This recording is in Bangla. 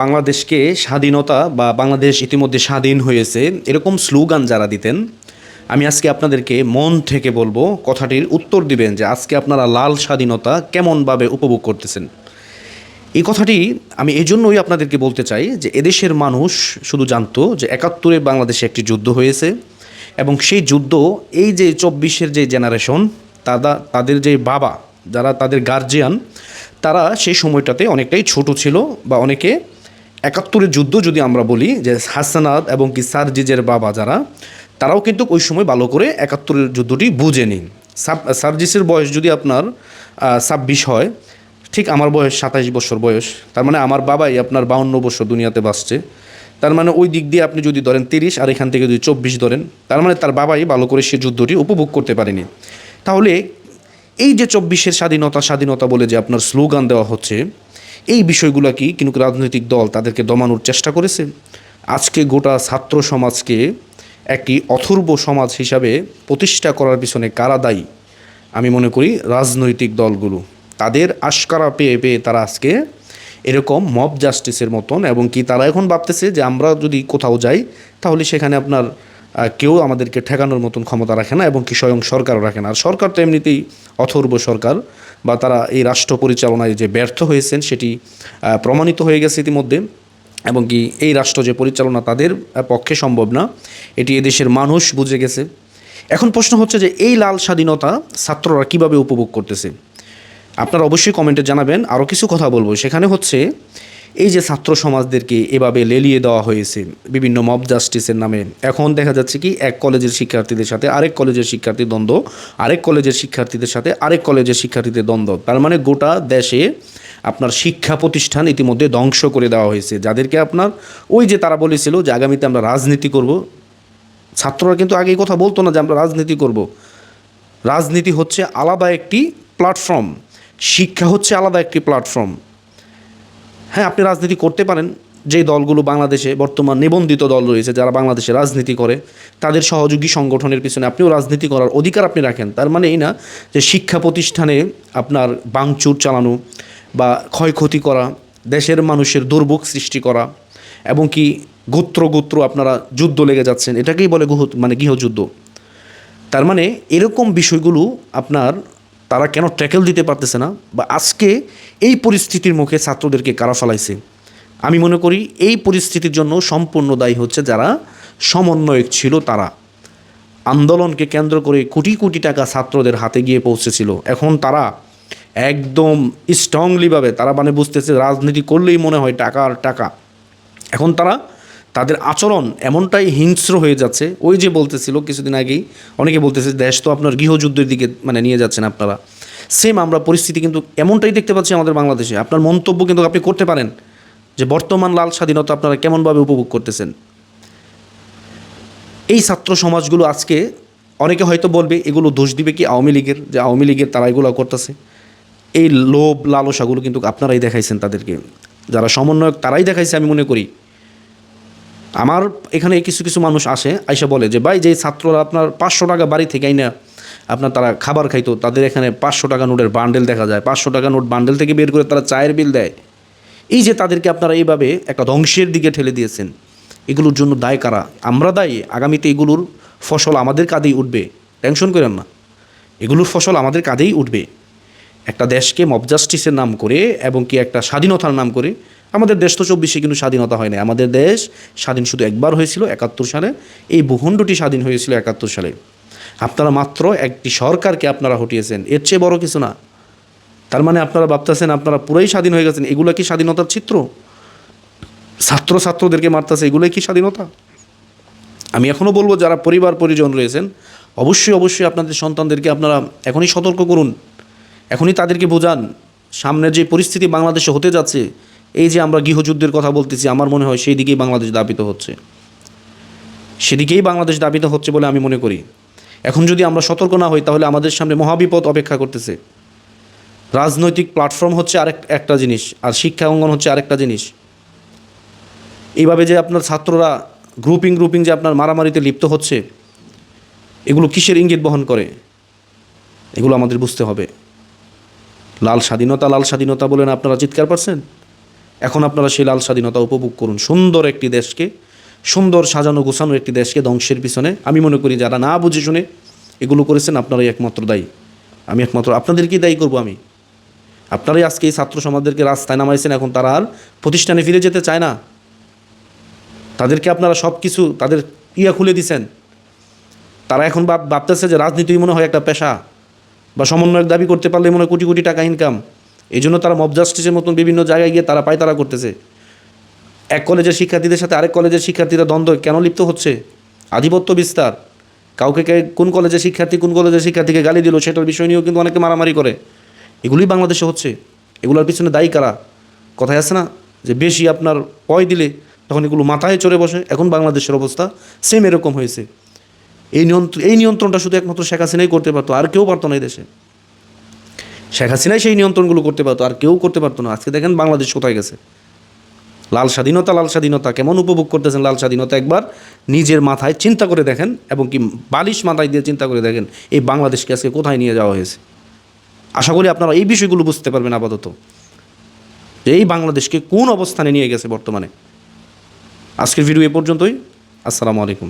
বাংলাদেশকে স্বাধীনতা বা বাংলাদেশ ইতিমধ্যে স্বাধীন হয়েছে এরকম স্লোগান যারা দিতেন, আমি আজকে আপনাদেরকে মন থেকে বলবো, কথাটির উত্তর দিবেন যে আজকে আপনারা লাল স্বাধীনতা কেমনভাবে উপভোগ করতেছেন। এই কথাটি আমি এই জন্যই আপনাদেরকে বলতে চাই যে এদেশের মানুষ শুধু জানতো যে ৭১-এ বাংলাদেশে একটি যুদ্ধ হয়েছে এবং সেই যুদ্ধ এই যে ২৪-এর যে জেনারেশন, তাদের যে বাবা, যারা তাদের গার্জিয়ান, তারা সেই সময়টাতে অনেকটাই ছোট ছিল বা অনেকে ৭১-এর যুদ্ধ যদি আমরা বলি যে হাসানাত এবং কি সার্জিজের বাবা যারা, তারাও কিন্তু ওই সময় ভালো করে ৭১-এর যুদ্ধটি বুঝেনি। সার্জিসের বয়স যদি আপনার ২৬ হয়, ঠিক আমার বয়স ২৭ বছর বয়স, তার মানে আমার বাবাই আপনার ৫২ বছর দুনিয়াতে বাঁচছে। তার মানে ওই দিক দিয়ে আপনি যদি ধরেন ৩০ আর এখান থেকে যদি ২৪ ধরেন, তার মানে তার বাবাই ভালো করে সে যুদ্ধটি উপভোগ করতে পারেনি। তাহলে এই যে ২৪-এর স্বাধীনতা স্বাধীনতা বলে যে আপনার স্লোগান দেওয়া হচ্ছে, এই বিষয়গুলো কি কিন্তু রাজনৈতিক দল তাদেরকে দমানোর চেষ্টা করেছে? আজকে গোটা ছাত্র সমাজকে একটি অথর্ব সমাজ হিসাবে প্রতিষ্ঠা করার পিছনে কারা দায়ী? আমি মনে করি রাজনৈতিক দলগুলো। তাদের আশকারা পেয়ে পেয়ে তারা আজকে এরকম মব জাস্টিসের মতন, এবং কি তারা এখন ভাবতেছে যে আমরা যদি কোথাও যাই তাহলে সেখানে আপনার কেউ আমাদেরকে ঠেকানোর মতন ক্ষমতা রাখে না, এবং কি স্বয়ং সরকারও রাখে না। আর সরকার তো এমনিতেই অথর্ব সরকার, বা তারা এই রাষ্ট্র পরিচালনায় যে ব্যর্থ হয়েছেন সেটি প্রমাণিত হয়ে গেছে ইতিমধ্যে, এবং কি এই রাষ্ট্র যে পরিচালনা তাদের পক্ষে সম্ভব না, এটি এদেশের মানুষ বুঝে গেছে। এখন প্রশ্ন হচ্ছে যে এই লাল স্বাধীনতা ছাত্ররা কীভাবে উপভোগ করতেছে? আপনারা অবশ্যই কমেন্টে জানাবেন। আরও কিছু কথা বলবো, সেখানে হচ্ছে এই যে ছাত্র সমাজদেরকে এভাবে লেলিয়ে দেওয়া হয়েছে বিভিন্ন মব জাস্টিসের নামে। এখন দেখা যাচ্ছে কি এক কলেজের শিক্ষার্থীদের সাথে আরেক কলেজের শিক্ষার্থীর দ্বন্দ্ব, আরেক কলেজের শিক্ষার্থীদের সাথে আরেক কলেজের শিক্ষার্থীদের দ্বন্দ্ব। তার মানে গোটা দেশে আপনার শিক্ষা প্রতিষ্ঠান ইতিমধ্যে ধ্বংস করে দেওয়া হয়েছে। যাদেরকে আপনার ওই যে তারা বলেছিল যে আগামীতে আমরা রাজনীতি করব, ছাত্ররা কিন্তু আগে এই কথা বলতো না যে আমরা রাজনীতি করব। রাজনীতি হচ্ছে আলাদা একটি প্ল্যাটফর্ম, শিক্ষা হচ্ছে আলাদা একটি প্ল্যাটফর্ম। হ্যাঁ, আপনি রাজনীতি করতে পারেন। যেই দলগুলো বাংলাদেশে বর্তমান নিবন্ধিত দল রয়েছে যারা বাংলাদেশে রাজনীতি করে, তাদের সহযোগী সংগঠনের পিছনে আপনিও রাজনীতি করার অধিকার আপনি রাখেন। তার মানে এই না যে শিক্ষা প্রতিষ্ঠানে আপনার ভাঙচুর চালানো বা ক্ষয়ক্ষতি করা, দেশের মানুষের দুর্ভোগ সৃষ্টি করা, এবং কি গোত্র গোত্র আপনারা যুদ্ধ লেগে যাচ্ছেন, এটাকেই বলে গৃহযুদ্ধ। তার মানে এরকম বিষয়গুলো আপনার তারা কেন ট্যাকেল দিতে পারতেছে না, বা আজকে এই পরিস্থিতির মুখে ছাত্রদেরকে কারা ফেলাইছে? আমি মনে করি এই পরিস্থিতির জন্য সম্পূর্ণ দায়ী হচ্ছে যারা সমন্বয়ক ছিল। তারা আন্দোলনকে কেন্দ্র করে কোটি কোটি টাকা ছাত্রদের হাতে গিয়ে পৌঁছেছিল। এখন তারা একদম স্ট্রংলিভাবে তারা বুঝতেছে রাজনীতি করলেই মনে হয় টাকা আর টাকা। এখন তাদের আচরণ এমনটাই হিংস্র হয়ে যাচ্ছে। ওই যে বলতেছিল কিছুদিন আগেই, অনেকে বলতেছে দেশ তো আপনার গৃহযুদ্ধের দিকে নিয়ে যাচ্ছেন আপনারা। সেম আমরা পরিস্থিতি কিন্তু এমনটাই দেখতে পাচ্ছি আমাদের বাংলাদেশে। আপনার মন্তব্য কিন্তু আপনি করতে পারেন যে বর্তমান লাল স্বাধীনতা আপনারা কেমনভাবে উপভোগ করতেছেন। এই ছাত্র সমাজগুলো আজকে অনেকে হয়তো বলবে, এগুলো দোষ দিবে কি আওয়ামী লীগের, যে আওয়ামী লীগের তারা এগুলো করতেছে। এই লোভ লালসাগুলো কিন্তু আপনারাই দেখাইছেন তাদেরকে, যারা সমন্বয়ক তারাই দেখাইছে। আমি মনে করি আমার এখানে কিছু কিছু মানুষ আইসা বলে যে ভাই, যে ছাত্ররা আপনার ৫০০ টাকা বাড়ি থেকে আইনা আপনার তারা খাবার খাইতো, তাদের এখানে ৫০০ টাকা নোটের বান্ডেল দেখা যায়, ৫০০ টাকা নোট বান্ডেল থেকে বের করে তারা চায়ের বিল দেয়। এই যে তাদেরকে আপনারা এইভাবে একটা ধ্বংসের দিকে ঠেলে দিয়েছেন, এগুলোর জন্য দায় কারা? আমরা দায়ী। আগামীতে এগুলোর ফসল আমাদের কাঁধেই উঠবে, টেনশন করেন না, এগুলোর ফসল আমাদের কাঁধেই উঠবে। একটা দেশকে মব জাস্টিসের নাম করে এবং কি একটা স্বাধীনতার নাম করে, আমাদের দেশ তো ২৪-এ কিন্তু স্বাধীনতা হয় না। আমাদের দেশ স্বাধীন শুধু একবার হয়েছিল ৭১ সালে। এই ভূখণ্ডটি স্বাধীন হয়েছিল ৭১ সালে। আপনারা মাত্র একটি সরকারকে আপনারা হটিয়েছেন, এর চেয়ে বড় কিছু না। তার মানে আপনারা ভাবতেছেন আপনারা পুরোই স্বাধীন হয়ে গেছেন। এগুলো কি স্বাধীনতার চিত্র? ছাত্রদেরকে মারতেছে, এগুলোই কি স্বাধীনতা? আমি এখনও বলবো, যারা পরিবার পরিজন রয়েছেন, অবশ্যই আপনাদের সন্তানদেরকে আপনারা এখনই সতর্ক করুন, এখনই তাদেরকে বোঝান। সামনের যে পরিস্থিতি বাংলাদেশে হতে যাচ্ছে, এই যে আমরা গৃহযুদ্ধের কথা বলতেছি, আমার মনে হয় সেই দিকেই বাংলাদেশ দাবিত হচ্ছে, সেদিকেই বাংলাদেশ দাবিত হচ্ছে বলে আমি মনে করি। এখন যদি আমরা সতর্ক না হই তাহলে আমাদের সামনে মহাবিপদ অপেক্ষা করতেছে। রাজনৈতিক প্ল্যাটফর্ম হচ্ছে একটা জিনিস, আর শিক্ষা অঙ্গন হচ্ছে আরেকটা জিনিস। এইভাবে যে আপনার ছাত্ররা গ্রুপিং যে আপনার মারামারিতে লিপ্ত হচ্ছে, এগুলো কিসের ইঙ্গিত বহন করে? এগুলো আমাদের বুঝতে হবে। লাল স্বাধীনতা বলে না আপনারা চিৎকার করছেন, এখন আপনারা সেই লাল স্বাধীনতা উপভোগ করুন। সুন্দর একটি দেশকে, সুন্দর সাজানো গোছানো একটি দেশকে ধ্বংসের পিছনে আমি মনে করি যারা না বুঝে শুনে এগুলো করেছেন আপনারাই একমাত্র দায়ী। আমি একমাত্র আপনাদেরকেই দায়ী করব আমি। আপনারাই আজকে এই ছাত্র সমাজদেরকে রাস্তায় নামাইছেন, এখন তারা আর প্রতিষ্ঠানে ফিরে যেতে চায় না। তাদেরকে আপনারা সব কিছু তাদের খুলে দিছেন। তারা এখন ভাবতেছে যে রাজনীতি মনে হয় একটা পেশা, বা সমন্বয়ক দাবি করতে পারলে মনে হয় কোটি কোটি টাকা ইনকাম। এই জন্য তারা মব জাস্টিসের মতন বিভিন্ন জায়গায় গিয়ে তারা পায়তারা করতেছে। এক কলেজের শিক্ষার্থীদের সাথে আরেক কলেজের শিক্ষার্থীরা দ্বন্দ্ব কেন লিপ্ত হচ্ছে? আধিপত্য বিস্তার। কাউকে কোন কলেজের শিক্ষার্থী কোন কলেজের শিক্ষার্থীকে গালি দিল সেটার বিষয় নিয়েও কিন্তু অনেকে মারামারি করে। এগুলোই বাংলাদেশে হচ্ছে। এগুলোর পিছনে দায়ী কারা? কথায় আছে না যে বেশি আপনার পয় দিলে তখন এগুলো মাথায় চড়ে বসে। এখন বাংলাদেশের অবস্থা সেম এরকম হয়েছে। এই নিয়ন্ত্রণটা শুধু একমাত্র শেখ হাসিনাই করতে পারতো, আর কেউ পারতো না এই দেশে। শেখ হাসিনাই সেই নিয়ন্ত্রণগুলো করতে পারতো, আর কেউ করতে পারতো না। আজকে দেখেন বাংলাদেশ কোথায় গেছে। লাল স্বাধীনতা কেমন উপভোগ করতেছেন? লাল স্বাধীনতা একবার নিজের মাথায় চিন্তা করে দেখেন, এবং কি বালিশ মাথায় দিয়ে চিন্তা করে দেখেন এই বাংলাদেশকে আজকে কোথায় নিয়ে যাওয়া হয়েছে। আশা করি আপনারা এই বিষয়গুলো বুঝতে পারবেন আপাতত, যে এই বাংলাদেশকে কোন অবস্থানে নিয়ে গেছে বর্তমানে। আজকের ভিডিও এ পর্যন্তই। আসসালামু আলাইকুম।